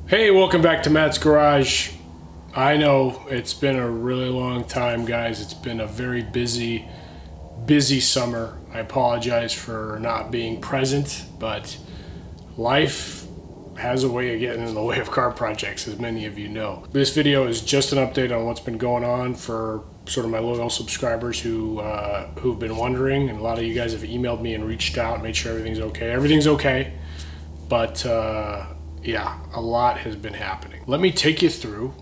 Hey, welcome back to Matt's Garage. I know it's been a really long time, guys. It's been a very busy summer. I apologize for not being present, but life has a way of getting in the way of car projects, as many of you know. This video is just an update on what's been going on for sort of my loyal subscribers who've been wondering, and a lot of you guys have emailed me and reached out and made sure everything's okay. Everything's okay, but yeah, a lot has been happening. Let me take you through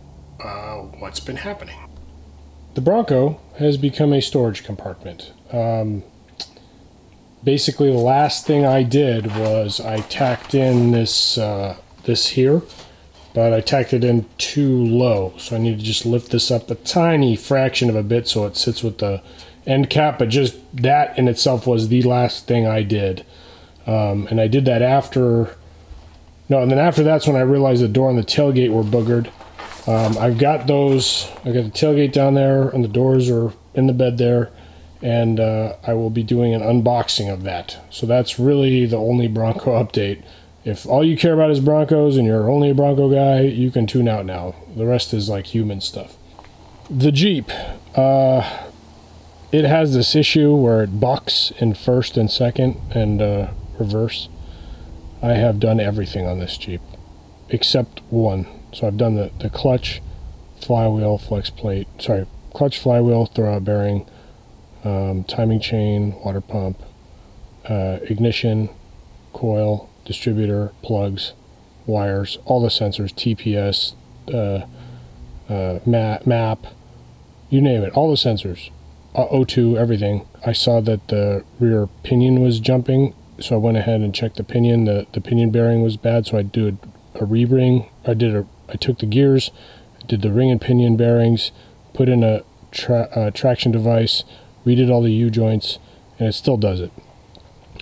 what's been happening. The Bronco has become a storage compartment. Basically, the last thing I did was I tacked in this here, but I tacked it in too low, so I need to just lift this up a tiny fraction of a bit so it sits with the end cap. But just that in itself was the last thing I did, and I did that after. No, and then after that's when I realized the door and the tailgate were boogered. I've got those. I got the tailgate down there, and the doors are in the bed there, and I will be doing an unboxing of that. So that's really the only Bronco update. If all you care about is Broncos and you're only a Bronco guy, you can tune out now. The rest is like human stuff. The Jeep. It has this issue where it bucks in first and second and reverse. I have done everything on this Jeep except one. So I've done the clutch, flywheel, flex plate, sorry, clutch, flywheel, throwout bearing, timing chain, water pump, ignition, coil, distributor, plugs, wires, all the sensors, TPS, map, you name it, all the sensors, O2, everything. I saw that the rear pinion was jumping, so I went ahead and checked the pinion. The pinion bearing was bad, so I did a re-ring. I took the gears, did the ring and pinion bearings, put in a traction device, redid all the U-joints, and it still does it.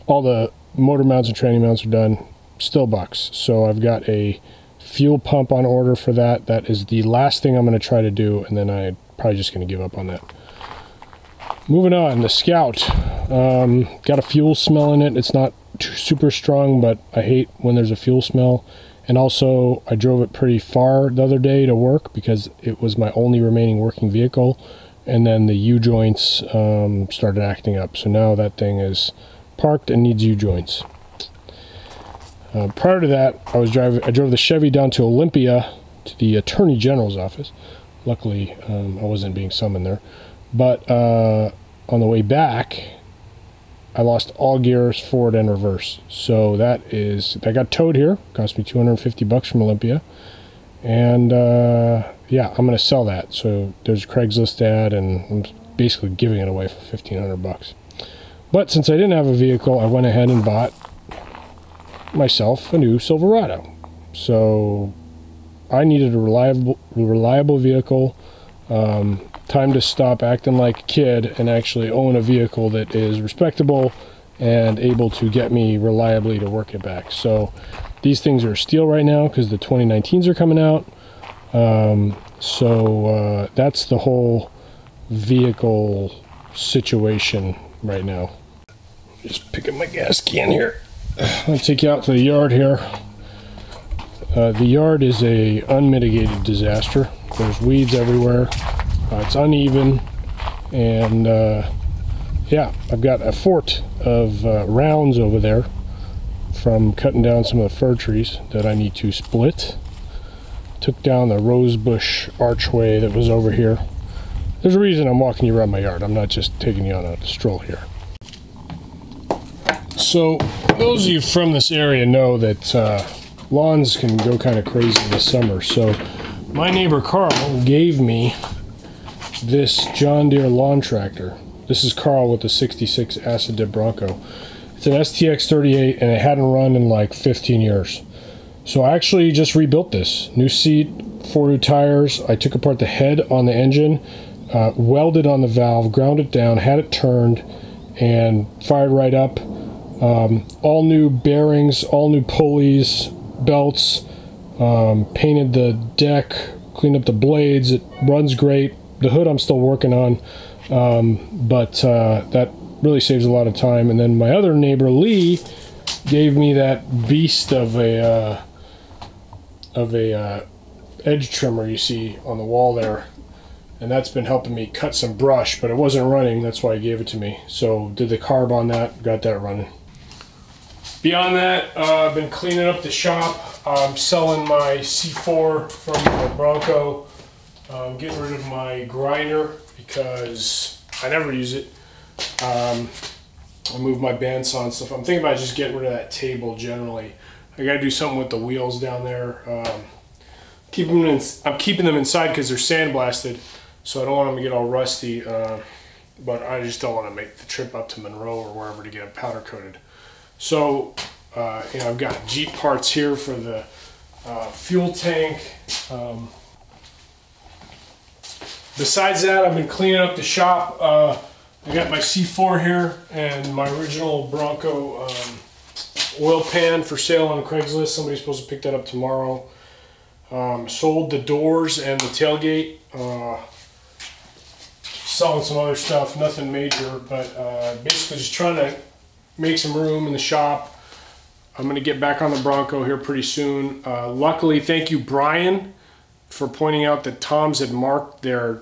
All the motor mounts and tranny mounts are done, still bucks. So I've got a fuel pump on order for that. That is the last thing I'm going to try to do, and then I'm probably just going to give up on that. Moving on, the Scout. Got a fuel smell in it. It's not super strong, but I hate when there's a fuel smell. And also, I drove it pretty far the other day to work because it was my only remaining working vehicle. And then the U-joints started acting up. So now that thing is parked and needs U-joints. Prior to that, I drove the Chevy down to Olympia to the Attorney General's office. Luckily, I wasn't being summoned there. But on the way back, I lost all gears, forward and reverse. So that got towed here. Cost me $250 from Olympia. And yeah, I'm going to sell that. So there's a Craigslist ad, and I'm basically giving it away for $1,500. But since I didn't have a vehicle, I went ahead and bought myself a new Silverado. So I needed a reliable vehicle. Time to stop acting like a kid and actually own a vehicle that is respectable and able to get me reliably to work it back. So these things are steel right now because the 2019s are coming out. That's the whole vehicle situation right now. Just picking my gas can here. I'll take you out to the yard here. The yard is a unmitigated disaster. There's weeds everywhere. It's uneven, and yeah, I've got a fort of rounds over there from cutting down some of the fir trees that I need to split. Took down the rosebush archway that was over here. There's a reason I'm walking you around my yard. I'm not just taking you on a stroll here. So those of you from this area know that lawns can go kind of crazy this summer. So my neighbor Carl gave me this John Deere lawn tractor. This is Carl with the 66 acid dip Bronco. It's an STX 38 and it hadn't run in like 15 years. So I actually just rebuilt this. New seat, 4 new tires. I took apart the head on the engine, welded on the valve, ground it down, had it turned, and fired right up. All new bearings, all new pulleys, belts, painted the deck, cleaned up the blades. It runs great. The hood I'm still working on, but that really saves a lot of time. And then my other neighbor Lee gave me that beast of a of a edge trimmer you see on the wall there, and that's been helping me cut some brush, but it wasn't running. That's why he gave it to me. So did the carb on that, got that running. Beyond that, I've been cleaning up the shop. I'm selling my C4 from the Bronco. Getting rid of my grinder because I never use it. I move my bandsaw and stuff. I'm thinking about just getting rid of that table generally. I gotta do something with the wheels down there. I'm keeping them inside because they're sandblasted, so I don't want them to get all rusty. But I just don't want to make the trip up to Monroe or wherever to get them powder coated. So, you know, I've got Jeep parts here for the fuel tank. Besides that, I've been cleaning up the shop. I got my C4 here and my original Bronco oil pan for sale on Craigslist. Somebody's supposed to pick that up tomorrow. Sold the doors and the tailgate. Selling some other stuff, nothing major, but basically just trying to make some room in the shop. I'm going to get back on the Bronco here pretty soon. Luckily, thank you, Brian, for pointing out that Tom's had marked their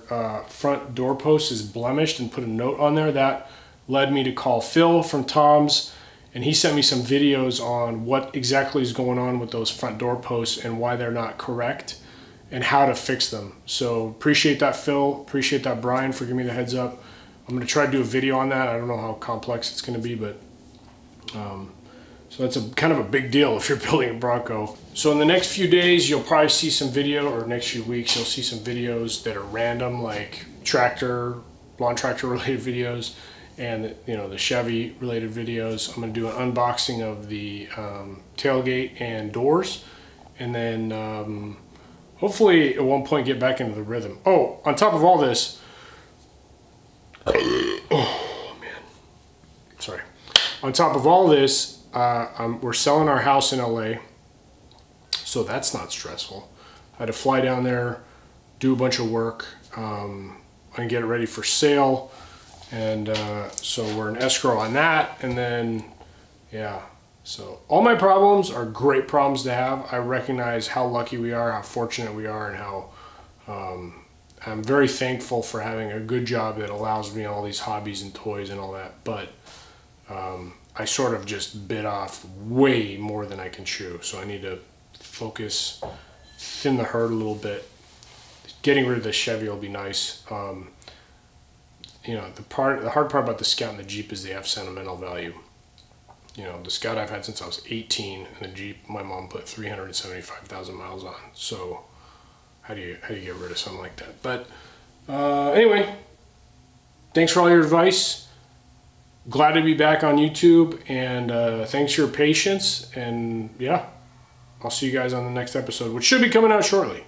front doorpost as blemished and put a note on there. That led me to call Phil from Tom's, and he sent me some videos on what exactly is going on with those front doorposts and why they're not correct and how to fix them. So appreciate that, Phil. Appreciate that, Brian, for giving me the heads up. I'm going to try to do a video on that. I don't know how complex it's going to be, but so that's kind of a big deal if you're building a Bronco. So in the next few days, you'll probably see some video, or next few weeks, you'll see some videos that are random, like lawn tractor related videos, and you know, the Chevy related videos. I'm going to do an unboxing of the tailgate and doors, and then hopefully at one point get back into the rhythm. Oh, on top of all this, oh man, sorry. On top of all this, we're selling our house in LA, so that's not stressful. I had to fly down there, do a bunch of work, and get it ready for sale. And so we're in escrow on that, and then, yeah. So all my problems are great problems to have. I recognize how lucky we are, how fortunate we are, and how I'm very thankful for having a good job that allows me all these hobbies and toys and all that. But I sort of just bit off way more than I can chew. So I need to focus, thin the herd a little bit. Getting rid of the Chevy will be nice. You know, the hard part about the Scout and the Jeep is they have sentimental value. You know, the Scout I've had since I was 18, and the Jeep my mom put 375,000 miles on. So how do you get rid of something like that? But anyway, thanks for all your advice. Glad to be back on YouTube, and thanks for your patience. And yeah, I'll see you guys on the next episode, which should be coming out shortly.